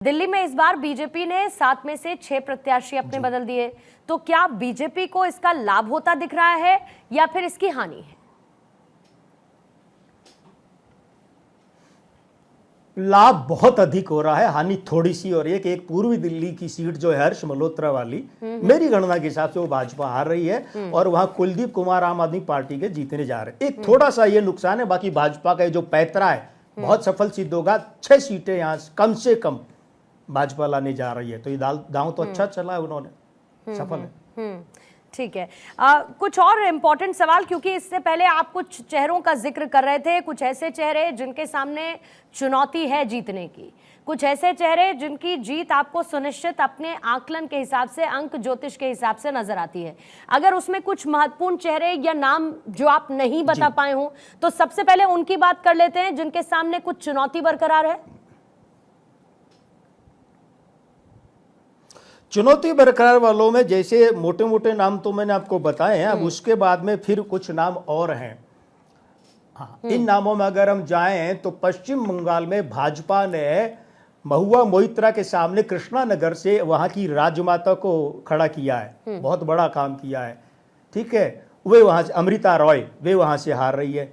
दिल्ली में इस बार बीजेपी ने 7 में से 6 प्रत्याशी अपने बदल दिए, तो क्या बीजेपी को इसका लाभ होता दिख रहा है या फिर इसकी हानि है? लाभ बहुत अधिक हो रहा है, हानि थोड़ी सी हो रही है कि एक पूर्वी दिल्ली की सीट जो है हर्ष मल्होत्रा वाली, मेरी गणना के हिसाब से वो भाजपा हार रही है और वहां कुलदीप कुमार आम आदमी पार्टी के जीतने जा रहे हैं। एक थोड़ा सा ये नुकसान है, बाकी भाजपा का जो पैतरा है बहुत सफल सिद्ध होगा। 6 सीटें यहां कम से कम भाजपा लाने जा रही है, तो ये दांव तो अच्छा चला है, उन्होंने सफल है। ठीक है। कुछ और इम्पोर्टेंट सवाल, क्योंकि इससे पहले आप कुछ चेहरों का जिक्र कर रहे थे, कुछ ऐसे चेहरे जिनके सामने चुनौती है जीतने की, कुछ ऐसे चेहरे जिनकी जीत आपको सुनिश्चित अपने आकलन के हिसाब से, अंक ज्योतिष के हिसाब से नजर आती है। अगर उसमें कुछ महत्वपूर्ण चेहरे या नाम जो आप नहीं बता पाए हों, तो सबसे पहले उनकी बात कर लेते हैं जिनके सामने कुछ चुनौती बरकरार है। चुनौती बरकरार वालों में जैसे मोटे मोटे नाम तो मैंने आपको बताए हैं, अब उसके बाद में फिर कुछ नाम और हैं। हाँ, इन नामों में अगर हम जाएं तो पश्चिम बंगाल में भाजपा ने महुआ मोइत्रा के सामने कृष्णा नगर से वहां की राजमाता को खड़ा किया है, बहुत बड़ा काम किया है। ठीक है, वे वहां से अमृता रॉय, वे वहां से हार रही है।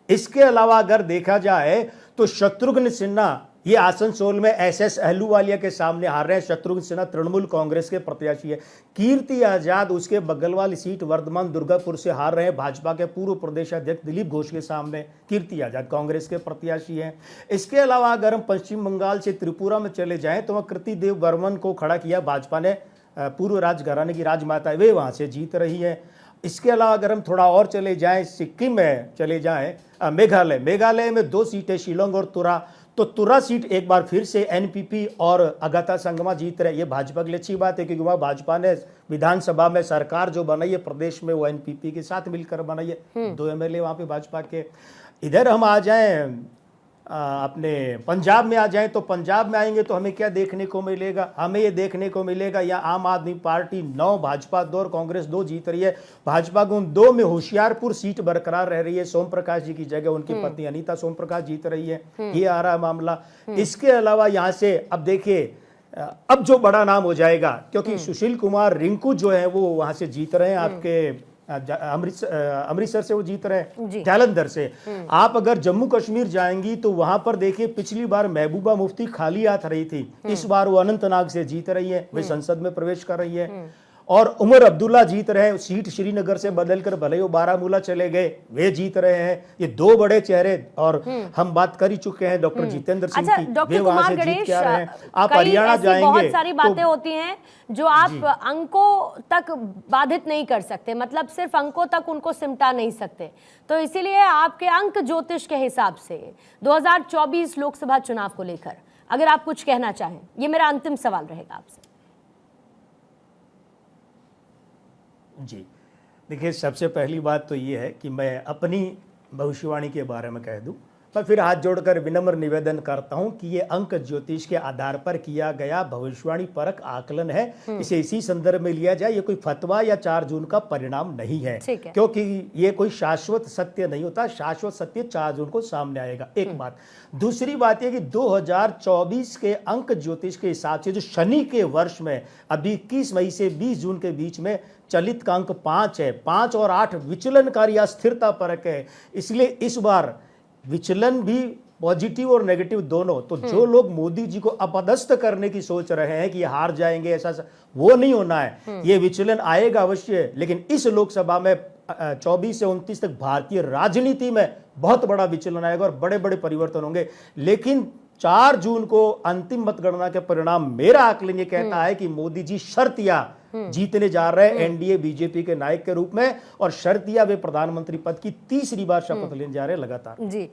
इसके अलावा अगर देखा जाए तो शत्रुघ्न सिन्हा ये आसनसोल में एसएस अहलूवालिया के सामने हार रहे हैं। शत्रुघ्न सिन्हा तृणमूल कांग्रेस के प्रत्याशी है। कीर्ति आजाद उसके बगल वाली सीट वर्धमान दुर्गापुर से हार रहे हैं भाजपा के पूर्व प्रदेश अध्यक्ष दिलीप घोष के सामने। कीर्ति आजाद कांग्रेस के प्रत्याशी हैं। इसके अलावा अगर हम पश्चिम बंगाल से त्रिपुरा में चले जाएं तो वह कृति देव बर्मन को खड़ा किया भाजपा ने, पूर्व राजघराने की राजमाता, वे वहां से जीत रही है। इसके अलावा अगर हम थोड़ा और चले जाएं, सिक्किम में चले जाएं, मेघालय में 2 सीटें शिलोंग और तुरा, तो तुरा सीट एक बार फिर से एनपीपी और अगाथा संगमा जीत रहे। ये भाजपा के लिए अच्छी बात है, क्योंकि वहाँ भाजपा ने विधानसभा में सरकार जो बनाई है प्रदेश में, वो एनपीपी के साथ मिलकर बनाई है। 2 एमएलए वहाँ पे भाजपा के। इधर हम आ जाएं, अपने पंजाब में आ जाएं, तो पंजाब में आएंगे तो हमें क्या देखने को मिलेगा? हमें ये देखने को मिलेगा या आम आदमी पार्टी 9, भाजपा 2 और कांग्रेस 2 जीत रही है। भाजपा को उन 2 में होशियारपुर सीट बरकरार रह रही है। सोम प्रकाश जी की जगह उनकी पत्नी अनीता सोम प्रकाश जीत रही है। ये आ रहा है मामला। इसके अलावा यहाँ से अब देखिए, अब जो बड़ा नाम हो जाएगा, क्योंकि सुशील कुमार रिंकू जो है वो वहां से जीत रहे हैं, आपके अमृतसर से वो जीत रहे हैं, जालंधर से। आप अगर जम्मू कश्मीर जाएंगी तो वहां पर देखिए, पिछली बार महबूबा मुफ्ती खाली हाथ रही थी, इस बार वो अनंतनाग से जीत रही है, वे संसद में प्रवेश कर रही है। और उमर अब्दुल्ला जीत रहे हैं, सीट श्रीनगर से बदलकर भले वो बारामूला चले गए, वे जीत रहे हैं। ये 2 बड़े चेहरे, और हम बात कर ही चुके हैं डॉक्टर जितेंद्र सिंह की, वे वहां से जीत के आ रहे हैं। आप हरियाणा जाएंगे, बहुत सारी बातें होती हैं जो आप अंकों तक बाधित नहीं कर सकते, मतलब सिर्फ अंकों तक उनको सिमटा नहीं सकते। तो इसीलिए आपके अंक ज्योतिष के हिसाब से 2024 लोकसभा चुनाव को लेकर अगर आप कुछ कहना चाहें, ये मेरा अंतिम सवाल रहेगा आपसे। जी देखिए, सबसे पहली बात तो ये है कि मैं अपनी भविष्यवाणी के बारे में कह दूं, मैं फिर हाथ जोड़कर विनम्र निवेदन करता हूं कि ये अंक ज्योतिष के आधार पर किया गया भविष्यवाणी परक आकलन है। इसे इसी संदर्भ में लिया जाए, ये कोई फतवा या 4 जून का परिणाम नहीं है, क्योंकि ये कोई शाश्वत सत्य नहीं होता। शाश्वत सत्य 4 जून को सामने आएगा, एक बात। दूसरी बात यह कि 2024 के अंक ज्योतिष के हिसाब से जो शनि के वर्ष में अभी 21 मई से 20 जून के बीच में चलित का अंक 5 है। 5 और 8 विचलनकारी या स्थिरता परक है, इसलिए इस बार विचलन भी पॉजिटिव और नेगेटिव दोनों। तो जो लोग मोदी जी को अपदस्थ करने की सोच रहे हैं कि ये हार जाएंगे, ऐसा वो नहीं होना है। ये विचलन आएगा अवश्य, लेकिन इस लोकसभा में 24 से 29 तक भारतीय राजनीति में बहुत बड़ा विचलन आएगा और बड़े बड़े परिवर्तन होंगे। लेकिन 4 जून को अंतिम मतगणना के परिणाम, मेरा आकलन ये कहता है कि मोदी जी शर्तिया जीतने जा रहे हैं एनडीए बीजेपी के नायक के रूप में, और शर्तिया वे प्रधानमंत्री पद की 3री बार शपथ लेने जा रहे हैं लगातार। जी।